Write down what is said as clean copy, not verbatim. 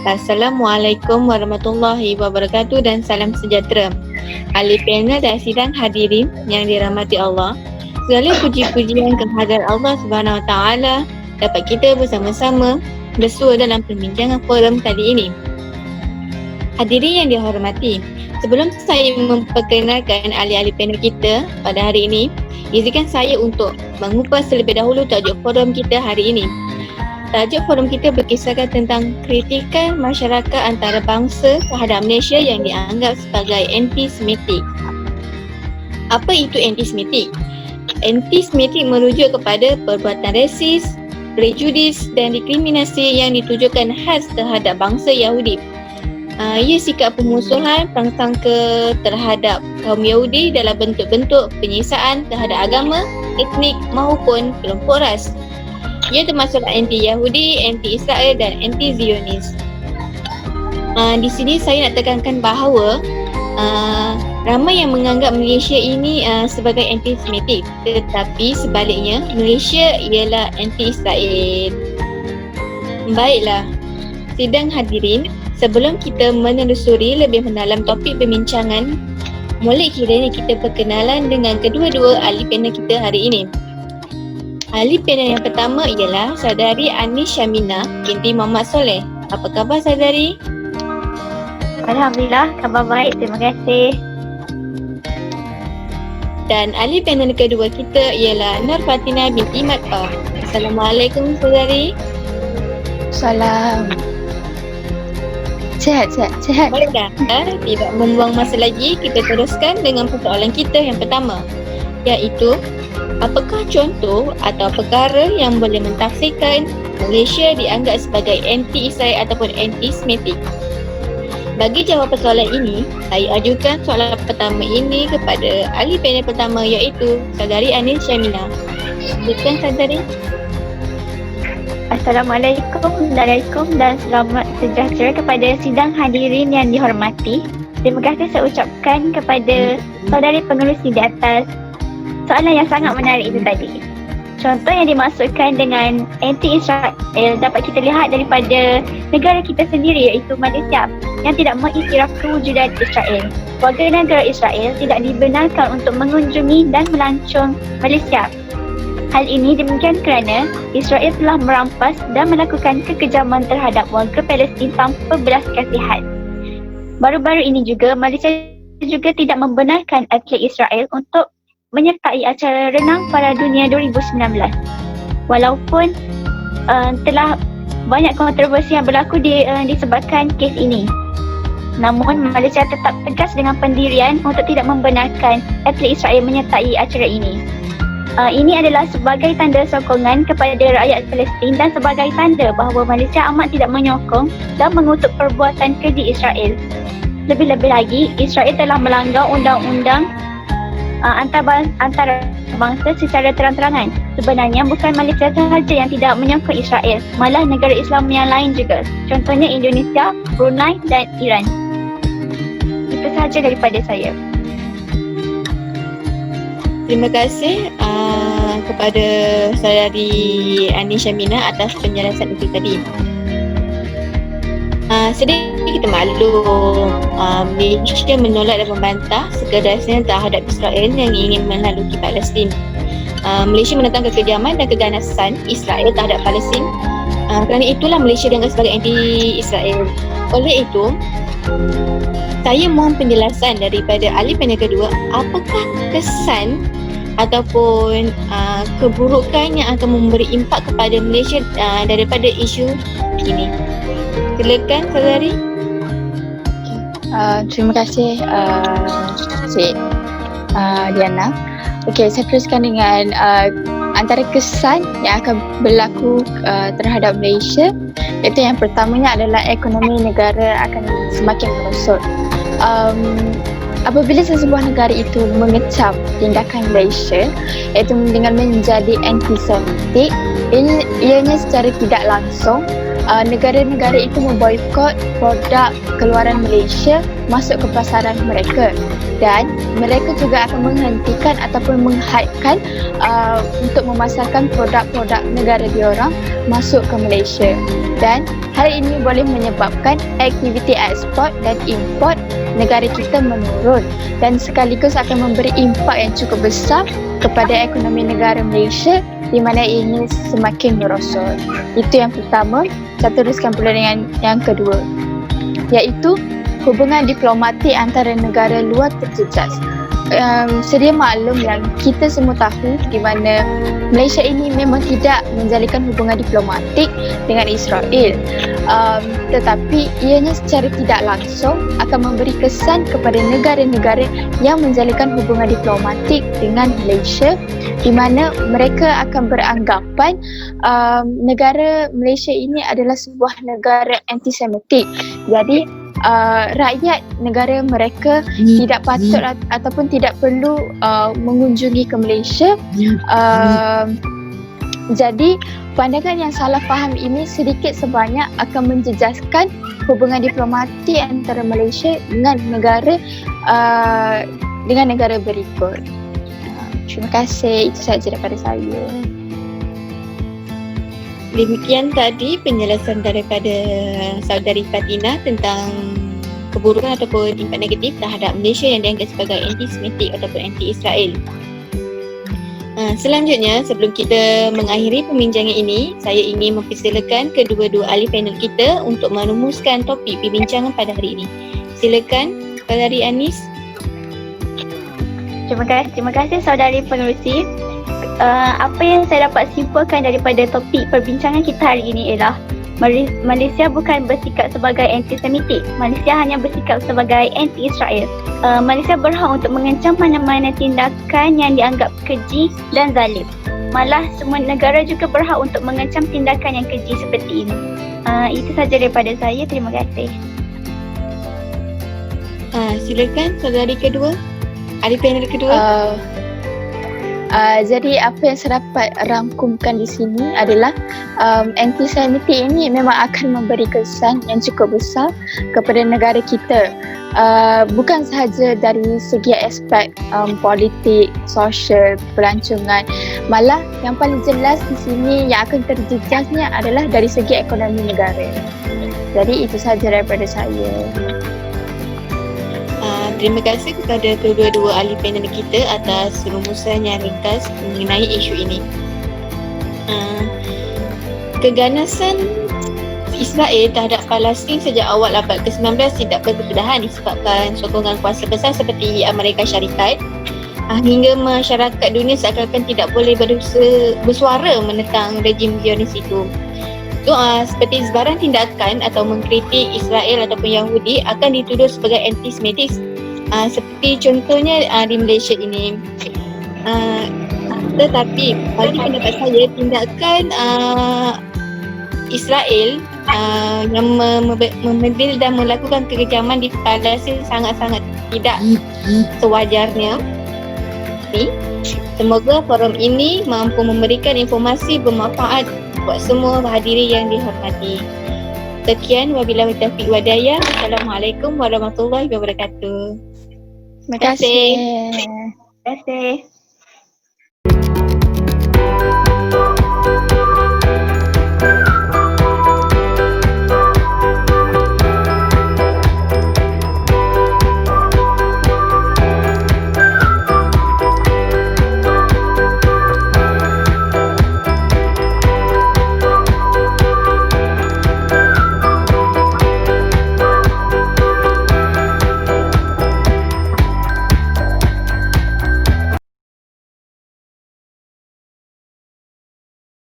Assalamualaikum warahmatullahi wabarakatuh dan salam sejahtera. Ahli panel dan sidang hadirin yang dirahmati Allah. Segala puji-pujian kehadirat Allah Subhanahu Wa Taala dapat kita bersama-sama bersua dalam perbincangan forum kali ini. Hadirin yang dihormati, sebelum saya memperkenalkan ahli-ahli panel kita pada hari ini, izinkan saya untuk mengupas terlebih dahulu tajuk forum kita hari ini. Tajuk forum kita berkisarkan tentang kritikan masyarakat antarabangsa terhadap Malaysia yang dianggap sebagai anti-Semitik. Apa itu anti-Semitik? Anti-Semitik merujuk kepada perbuatan rasis, prejudis dan diskriminasi yang ditujukan khas terhadap bangsa Yahudi. Ia sikap pemusuhan, prangsangka terhadap kaum Yahudi dalam bentuk-bentuk penyiksaan terhadap agama, etnik maupun kelompok ras. Ia termasuk anti-Yahudi, anti-Israel dan anti-Zionis. Di sini saya nak tekankan bahawa ramai yang menganggap Malaysia ini sebagai anti-Semitik, tetapi sebaliknya Malaysia ialah anti-Israel. Baiklah, sidang hadirin, sebelum kita menelusuri lebih mendalam topik perbincangan, boleh kiranya kita perkenalan dengan kedua-dua ahli panel kita hari ini. Ahli panel yang pertama ialah saudari Anis Syamina binti Muhammad Soleh. Apa khabar saudari? Alhamdulillah, khabar baik. Terima kasih. Dan ahli panel kedua kita ialah Nur Fatina binti Matfah. Assalamualaikum saudari. Salam. Sihat. Baiklah, tidak membuang masa lagi, kita teruskan dengan persoalan kita yang pertama, iaitu apakah contoh atau perkara yang boleh mentafsirkan Malaysia dianggap sebagai anti-Israel ataupun anti-Semitik? Bagi jawab persoalan ini, saya ajukan soalan pertama ini kepada ahli panel pertama, iaitu saudari Anis Syamina. Silakan saudari. Assalamualaikum dan selamat sejahtera kepada sidang hadirin yang dihormati. Terima kasih saya ucapkan kepada saudari pengerusi di atas soalan yang sangat menarik itu tadi. Contoh yang dimaksudkan dengan anti-Israel dapat kita lihat daripada negara kita sendiri, iaitu Malaysia, yang tidak mengiktiraf kewujudan Israel. Warga negara Israel tidak dibenarkan untuk mengunjungi dan melancong Malaysia. Hal ini demikian kerana Israel telah merampas dan melakukan kekejaman terhadap warga Palestin tanpa belas kasihan. Baru-baru ini juga Malaysia juga tidak membenarkan atlet Israel untuk menyertai acara renang pada dunia 2019. Walaupun telah banyak kontroversi yang berlaku disebabkan kes ini. Namun Malaysia tetap tegas dengan pendirian untuk tidak membenarkan atlet Israel menyertai acara ini. Ini adalah sebagai tanda sokongan kepada rakyat Palestin dan sebagai tanda bahawa Malaysia amat tidak menyokong dan mengutuk perbuatan keji Israel. Lebih-lebih lagi, Israel telah melanggar undang-undang antarabangsa secara terang-terangan. Sebenarnya bukan Malaysia sahaja yang tidak menyokong Israel, malah negara Islam yang lain juga. Contohnya Indonesia, Brunei dan Iran. Itu sahaja daripada saya. Terima kasih kepada saudari Anis Syamina atas penjelasan itu tadi. Sedikit kita maklum, Malaysia menolak dan membantah segala serangan terhadap Israel yang ingin melaluki Palestin. Malaysia menentang kekejaman dan keganasan Israel terhadap Palestin. Kerana itulah Malaysia dianggap sebagai anti-Israel. Oleh itu, saya mohon penjelasan daripada ahli panel kedua, apakah kesan ataupun keburukan yang akan memberi impak kepada Malaysia daripada isu ini. Silakan saudari. Terima kasih Cik Diana. Okey, saya teruskan dengan antara kesan yang akan berlaku terhadap Malaysia, iaitu yang pertamanya adalah ekonomi negara akan semakin merosot. Apabila sesebuah negara itu mengecam tindakan Malaysia, iaitu dengan menjadi anti-Semitik, ianya secara tidak langsung negara-negara itu memboikot produk keluaran Malaysia masuk ke pasaran mereka, dan mereka juga akan menghentikan ataupun menghadkan untuk memasarkan produk-produk negara diorang masuk ke Malaysia. Dan hal ini boleh menyebabkan aktiviti ekspor dan import negara kita menurun, dan sekaligus akan memberi impak yang cukup besar kepada ekonomi negara Malaysia di mana ini semakin merosot. Itu yang pertama. Saya teruskan pula dengan yang kedua, iaitu hubungan diplomatik antara negara luar terjejas. Sedia maklum yang kita semua tahu di mana Malaysia ini memang tidak menjalinkan hubungan diplomatik dengan Israel, tetapi ianya secara tidak langsung akan memberi kesan kepada negara-negara yang menjalinkan hubungan diplomatik dengan Malaysia, di mana mereka akan beranggapan negara Malaysia ini adalah sebuah negara antisemitik. Jadi rakyat negara mereka tidak patut ataupun tidak perlu mengunjungi ke Malaysia. Jadi pandangan yang salah faham ini sedikit sebanyak akan menjejaskan hubungan diplomatik antara Malaysia dengan negara berikut. Terima kasih, itu sahaja daripada saya. Demikian tadi penjelasan daripada saudari Fatina tentang keburukan ataupun impak negatif terhadap Malaysia yang dianggap sebagai anti-Semitik ataupun anti-Israel. Selanjutnya, sebelum kita mengakhiri perbincangan ini, saya ingin mempersilakan kedua-dua ahli panel kita untuk merumuskan topik perbincangan pada hari ini. Silakan, saudari Anis. Terima kasih saudari pengerusi. Apa yang saya dapat simpulkan daripada topik perbincangan kita hari ini ialah Malaysia bukan bersikap sebagai anti-Semitik. Malaysia hanya bersikap sebagai anti-Israel. Malaysia berhak untuk mengecam mana-mana tindakan yang dianggap keji dan zalim. Malah semua negara juga berhak untuk mengecam tindakan yang keji seperti ini. Itu sahaja daripada saya. Terima kasih. Silakan saudari kedua, ahli panel kedua. Jadi apa yang saya dapat rangkumkan di sini adalah antisemitik ini memang akan memberi kesan yang cukup besar kepada negara kita. Bukan sahaja dari segi aspek politik, sosial, pelancongan, malah yang paling jelas di sini yang akan terjejasnya adalah dari segi ekonomi negara. Jadi itu sahaja daripada saya. Terima kasih kepada kedua-dua ahli panel kita atas rumusan yang ringkas mengenai isu ini. Keganasan Israel terhadap Palestin sejak awal abad ke-19 tidak berkesudahan disebabkan sokongan kuasa besar seperti Amerika Syarikat, hingga masyarakat dunia seakan-akan tidak boleh bersuara menentang rejim Zionis itu. Seperti sebarang tindakan atau mengkritik Israel ataupun Yahudi akan dituduh sebagai antisemitik. Seperti contohnya di Malaysia ini. Tetapi bagi pendapat saya, tindakan Israel yang memedil dan melakukan kekejaman di Palestin sangat-sangat tidak sewajarnya. Semoga forum ini mampu memberikan informasi bermanfaat buat semua hadirin yang dihormati. Sekian, wabillahi taufiq wal hidayah. Assalamualaikum warahmatullahi wabarakatuh. Terima kasih. Terima kasih.